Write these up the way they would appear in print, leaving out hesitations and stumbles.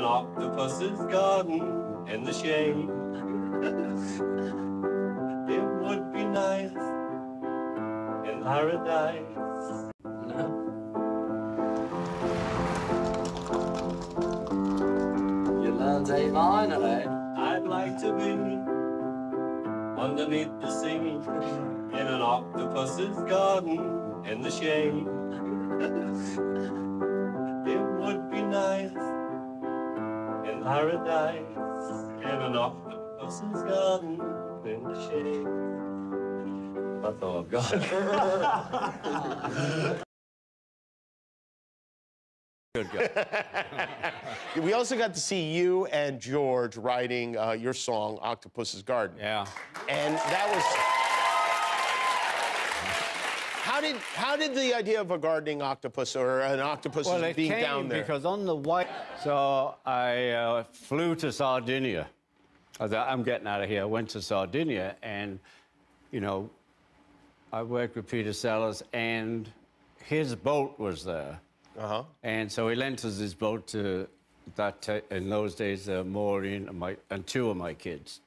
octopus's garden in the shade. It would be nice in paradise. You learned A minor, eh? I'd like to be underneath the sea in an octopus's garden in the shade. It would be nice in paradise in an octopus's garden in the shade. That's all I've got. Good, good. We also got to see you and George writing your song, Octopus's Garden. Yeah. And that was... How did the idea of a gardening octopus or an octopus being down there? Because on the white... So I flew to Sardinia. I thought, I'm getting out of here. I went to Sardinia and, you know, I worked with Peter Sellers and his boat was there. Uh-huh. And so he lent us his boat to in those days, Maureen and two of my kids.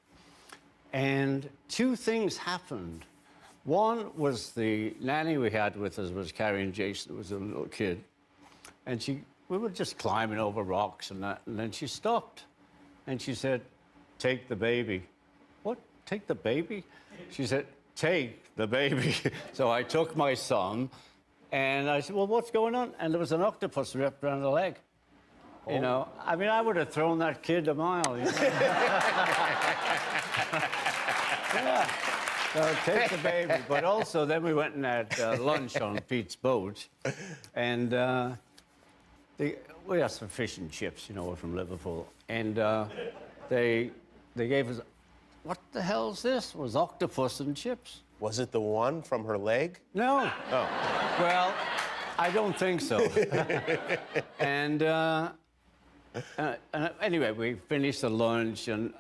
And two things happened. One was the nanny we had with us was carrying Jason, who was a little kid. And we were just climbing over rocks and that, and then she stopped. And she said, "Take the baby." "What? Take the baby?" She said, "Take the baby." So I took my son, and I said, "Well, what's going on?" And there was an octopus wrapped around the leg. Oh. You know, I mean, I would have thrown that kid a mile, you know? Yeah. So take the baby. But also, then we went and had lunch on Pete's boat, and we had some fish and chips, you know, we're from Liverpool, and they gave us, what the hell's this? It was octopus and chips. Was it the one from her leg? No. Oh. Well, I don't think so. And anyway, we finished the lunch, and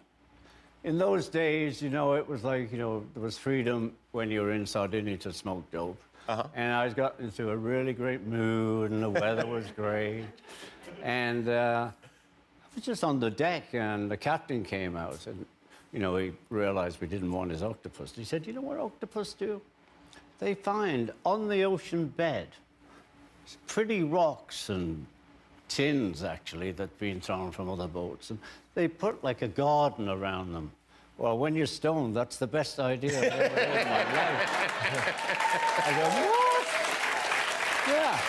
in those days, you know, it was like, you know, there was freedom when you were in Sardinia to smoke dope. Uh-huh. And I got into a really great mood, and the weather was great. And I was just on the deck, and the captain came out, and, you know, he realized we didn't want his octopus. He said, "You know what octopus do? They find on the ocean bed pretty rocks and tins, actually, that've been thrown from other boats, and they put like a garden around them. Well, when you're stoned, that's the best idea I've ever heard in my life." I go, "What?" Yeah.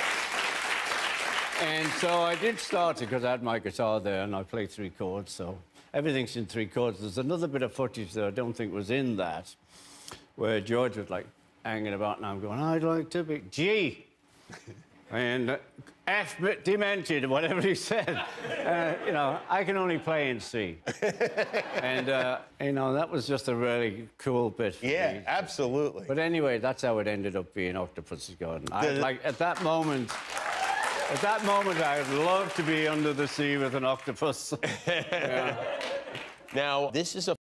And so I did start it because I had my guitar there and I play 3 chords, so everything's in 3 chords. There's another bit of footage that I don't think was in that, where George was like hanging about, and I'm going, "I'd like to be G." And F demented, whatever he said. You know, I can only play in C. And, you know, that was just a really cool bit for yeah, me. absolutely. But anyway, that's how it ended up being Octopus's Garden. At that moment, I'd love to be under the sea with an octopus. Yeah. Now, this is a